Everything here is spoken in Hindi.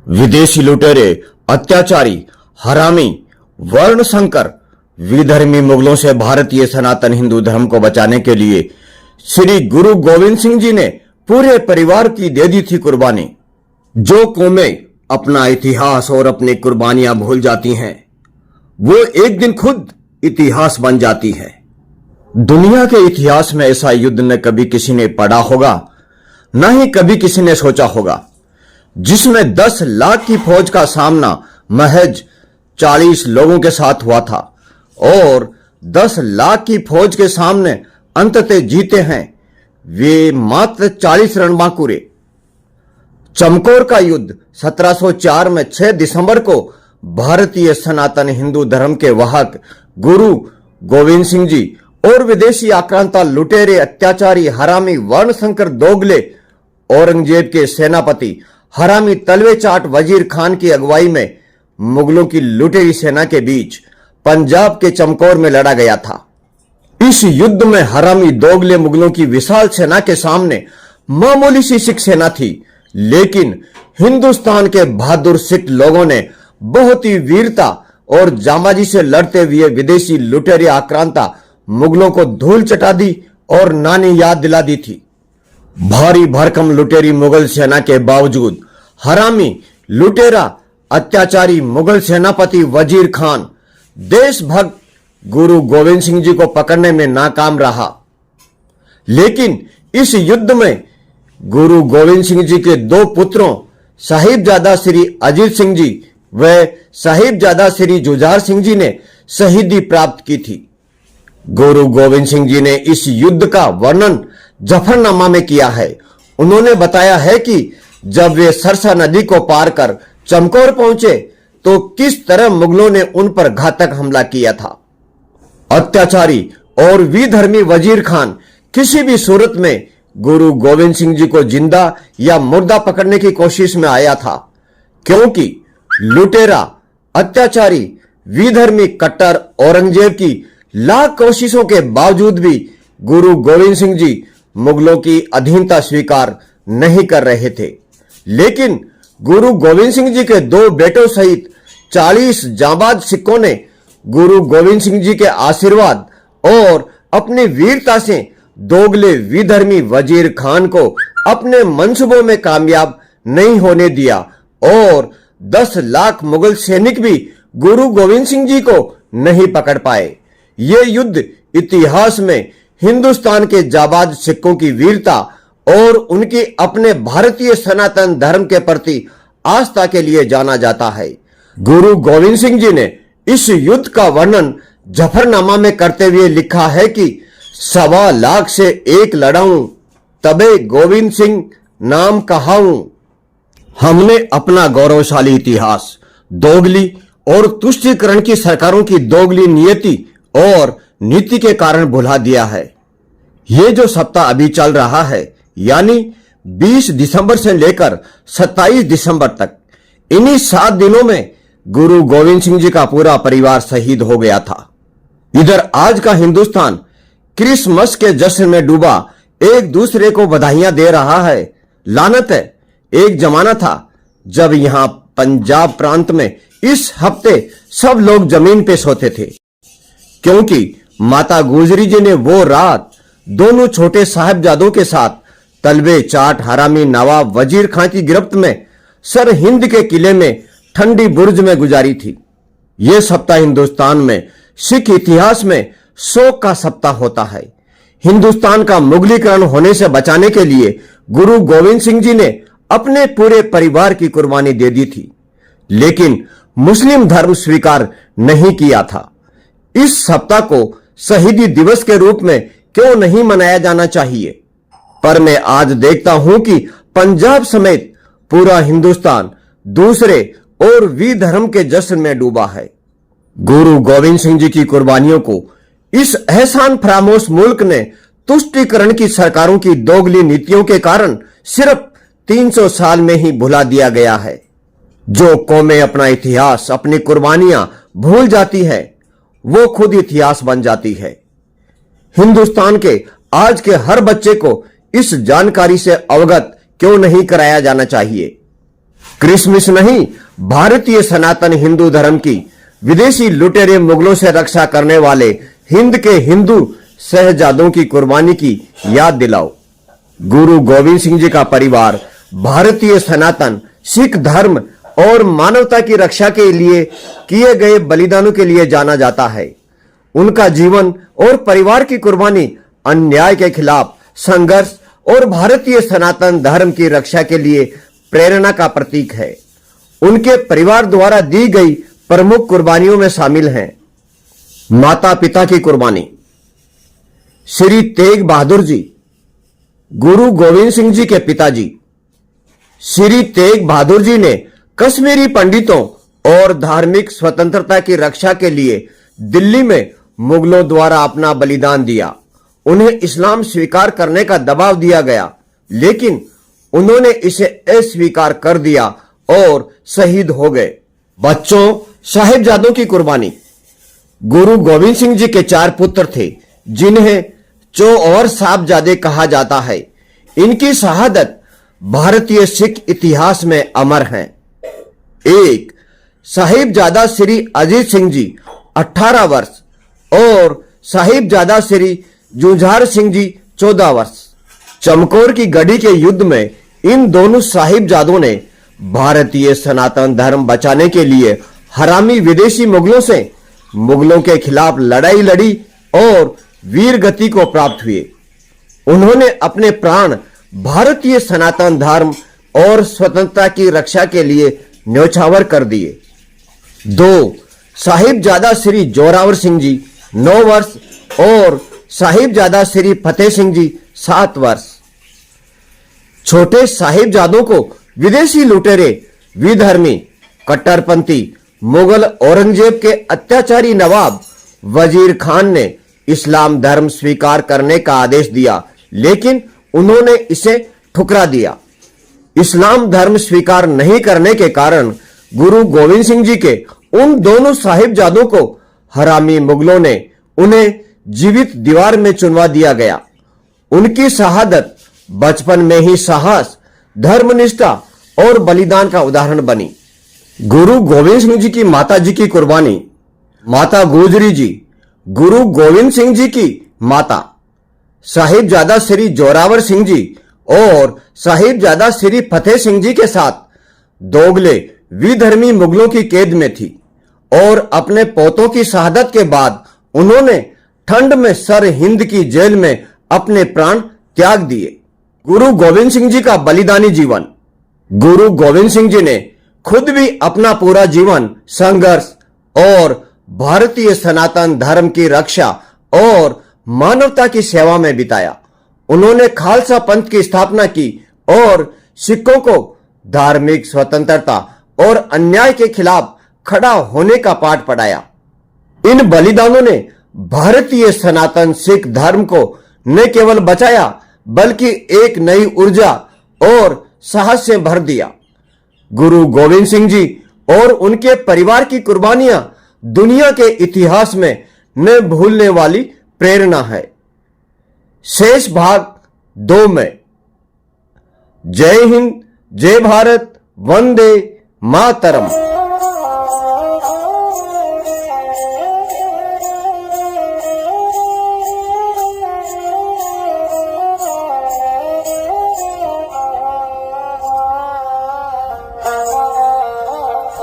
विदेशी लुटेरे, अत्याचारी, हरामी, वर्ण संकर, विधर्मी मुगलों से भारतीय सनातन हिंदू धर्म को बचाने के लिए श्री गुरु गोविंद सिंह जी ने पूरे परिवार की दे दी थी कुर्बानी। जो कौमें अपना इतिहास और अपनी कुर्बानियां भूल जाती हैं, वो एक दिन खुद इतिहास बन जाती है। दुनिया के इतिहास में ऐसा युद्ध न कभी किसी ने पढ़ा होगा, न ही कभी किसी ने सोचा होगा, जिसमें 10 लाख की फौज का सामना महज 40 लोगों के साथ हुआ था और 10 लाख की फौज के सामने अंततः जीते हैं वे मात्र 40 रणबांकुरे। चमकौर का युद्ध 1704 में 6 दिसंबर को भारतीय सनातन हिंदू धर्म के वाहक गुरु गोविंद सिंह जी और विदेशी आक्रांता, लुटेरे, अत्याचारी, हरामी, वर्णशंकर, दोगले औरंगजेब के सेनापति हरामी तलवे चाट वजीर खान की अगुवाई में मुगलों की लुटेरी सेना के बीच पंजाब के चमकौर में लड़ा गया था। इस युद्ध में हरामी दोगले मुगलों की विशाल सेना के सामने मामूली सी सिख सेना थी, लेकिन हिंदुस्तान के बहादुर सिख लोगों ने बहुत ही वीरता और जांबाजी से लड़ते हुए विदेशी लुटेरे आक्रांता मुगलों को धूल चटा दी और नानी याद दिला दी थी। भारी भरकम लुटेरी मुगल सेना के बावजूद हरामी, लुटेरा, अत्याचारी मुगल सेनापति वजीर खान देशभक्त गुरु गोविंद सिंह जी को पकड़ने में नाकाम रहा। लेकिन इस युद्ध में गुरु गोविंद सिंह जी के 2 पुत्रों साहिबजादा श्री अजीत सिंह जी व साहिबजादा श्री जुझार सिंह जी ने शहीदी प्राप्त की थी। गुरु गोविंद सिंह जी ने इस युद्ध का वर्णन जफरनामा में किया है। उन्होंने बताया है कि जब वे सरसा नदी को पार कर चमकौर पहुंचे तो किस तरह मुगलों ने उन पर घातक हमला किया था। अत्याचारी और विधर्मी वजीर खान किसी भी सूरत में गुरु गोविंद सिंह जी को जिंदा या मुर्दा पकड़ने की कोशिश में आया था, क्योंकि लुटेरा, अत्याचारी, विधर्मी कट्टर औरंगजेब की लाख कोशिशों के बावजूद भी गुरु गोविंद सिंह जी मुगलों की अधीनता स्वीकार नहीं कर रहे थे। लेकिन गुरु गोविंद सिंह जी के 2 बेटों सहित 40 जांबाज सिखों ने गुरु गोविंद सिंह जी के आशीर्वाद और अपनी वीरता से दोगले विधर्मी वजीर खान को अपने मंसूबों में कामयाब नहीं होने दिया और 10 लाख मुगल सैनिक भी गुरु गोविंद सिंह जी को नहीं पकड़ पाए। ये युद्ध इतिहास में हिंदुस्तान के जाबाज सिखों की वीरता और उनकी अपने भारतीय सनातन धर्म के प्रति आस्था के लिए जाना जाता है। गुरु गोविंद सिंह जी ने इस युद्ध का वर्णन जफरनामा में करते हुए लिखा है कि 1.25 लाख से एक लड़ाऊं, तबे गोविंद सिंह नाम कहाऊं। हमने अपना गौरवशाली इतिहास दोगली और तुष्टीकरण की सरकारों की दोगली नियति और नीति के कारण भुला दिया है। ये जो सप्ताह अभी चल रहा है, यानी 20 दिसंबर से लेकर 27 दिसंबर तक, इन्हीं 7 दिनों में गुरु गोविंद सिंह जी का पूरा परिवार शहीद हो गया था। इधर आज का हिंदुस्तान क्रिसमस के जश्न में डूबा एक दूसरे को बधाइयां दे रहा है। लानत है, एक जमाना था जब यहां पंजाब प्रांत में इस हफ्ते सब लोग जमीन पे सोते थे, क्योंकि माता गुजरी जी ने वो रात दोनों छोटे साहिबजादों के साथ तलवे चाट हरामी नवाब वजीर खान की गिरफ्त में सर हिंद के किले में ठंडी बुर्ज में गुजारी थी। यह सप्ताह हिंदुस्तान में सिख इतिहास में शोक का सप्ताह होता है। हिंदुस्तान का मुगलीकरण होने से बचाने के लिए गुरु गोविंद सिंह जी ने अपने पूरे परिवार की कुर्बानी दे दी थी, लेकिन मुस्लिम धर्म स्वीकार नहीं किया था। इस सप्ताह को शहीदी दिवस के रूप में क्यों नहीं मनाया जाना चाहिए, पर मैं आज देखता हूं कि पंजाब समेत पूरा हिंदुस्तान दूसरे और विधर्म के जश्न में डूबा है। गुरु गोविंद सिंह जी की कुर्बानियों को इस एहसान फरामोश मुल्क ने तुष्टीकरण की सरकारों की दोगली नीतियों के कारण सिर्फ 300 साल में ही भुला दिया गया है। जो कौमें अपना इतिहास, अपनी कुर्बानियां भूल जाती है, वो खुद इतिहास बन जाती है। हिंदुस्तान के आज के हर बच्चे को इस जानकारी से अवगत क्यों नहीं कराया जाना चाहिए। क्रिसमस नहीं, भारतीय सनातन हिंदू धर्म की विदेशी लुटेरे मुगलों से रक्षा करने वाले हिंद के हिंदू शहजादों की कुर्बानी की याद दिलाओ। गुरु गोविंद सिंह जी का परिवार भारतीय सनातन सिख धर्म और मानवता की रक्षा के लिए किए गए बलिदानों के लिए जाना जाता है। उनका जीवन और परिवार की कुर्बानी अन्याय के खिलाफ संघर्ष और भारतीय सनातन धर्म की रक्षा के लिए प्रेरणा का प्रतीक है। उनके परिवार द्वारा दी गई प्रमुख कुर्बानियों में शामिल हैं माता पिता की कुर्बानी। श्री तेग बहादुर जी, गुरु गोविंद सिंह जी के पिताजी श्री तेग बहादुर जी ने कश्मीरी पंडितों और धार्मिक स्वतंत्रता की रक्षा के लिए दिल्ली में मुगलों द्वारा अपना बलिदान दिया। उन्हें इस्लाम स्वीकार करने का दबाव दिया गया, लेकिन उन्होंने इसे अस्वीकार कर दिया और शहीद हो गए। बच्चों, साहिबजादों की कुर्बानी। गुरु गोविंद सिंह जी के 4 पुत्र थे, जिन्हें चौऔर साहबजादे कहा जाता है। इनकी शहादत भारतीय सिख इतिहास में अमर है। 1. साहिबजादा श्री अजीत सिंह जी 18 वर्ष और साहिबजादा श्री जुझार सिंह जी 14 वर्ष। चमकौर की गढ़ी के युद्ध में इन दोनों साहिबजादों ने भारतीय सनातन धर्म बचाने के लिए हरामी विदेशी मुगलों के खिलाफ लड़ाई लड़ी और वीर गति को प्राप्त हुए। उन्होंने अपने प्राण भारतीय सनातन धर्म और स्वतंत्रता की रक्षा के लिए न्यौछावर कर दिए। 2. साहिबजादा श्री जोरावर सिंह जी 9 वर्ष और साहिबजादा श्री फतेह सिंह जी 7 वर्ष। छोटे साहिबजादों को विदेशी लुटेरे, विधर्मी, कट्टरपंथी मुगल औरंगजेब के अत्याचारी नवाब वजीर खान ने इस्लाम धर्म स्वीकार करने का आदेश दिया, लेकिन उन्होंने इसे ठुकरा दिया। इस्लाम धर्म स्वीकार नहीं करने के कारण गुरु गोविंद सिंह जी के उन दोनों साहिबजादों को हरामी मुगलों ने उन्हें जीवित दीवार में चुनवा दिया गया। उनकी शहादत बचपन में ही साहस, धर्मनिष्ठा और बलिदान का उदाहरण बनी। गुरु गोविंद सिंह जी की माता जी की कुर्बानी। माता गुजरी जी, गुरु गोविंद सिंह जी की माता, साहिबजादा श्री जोरावर सिंह जी और साहिबजादा श्री फतेह सिंह जी के साथ दोगले विधर्मी मुगलों की कैद में थी और अपने पोतों की शहादत के बाद उन्होंने ठंड में सर हिंद की जेल में अपने प्राण त्याग दिए। गुरु गोविंद सिंह जी का बलिदानी जीवन। गुरु गोविंद सिंह जी ने खुद भी अपना पूरा जीवन संघर्ष और भारतीय सनातन धर्म की रक्षा और मानवता की सेवा में बिताया। उन्होंने खालसा पंथ की स्थापना की और सिखों को धार्मिक स्वतंत्रता और अन्याय के खिलाफ खड़ा होने का पाठ पढ़ाया। इन बलिदानों ने भारतीय सनातन सिख धर्म को न केवल बचाया, बल्कि एक नई ऊर्जा और साहस से भर दिया। गुरु गोविंद सिंह जी और उनके परिवार की कुर्बानियां दुनिया के इतिहास में न भूलने वाली प्रेरणा है। शेष भाग 2 में। जय हिंद, जय भारत, वंदे मातरम।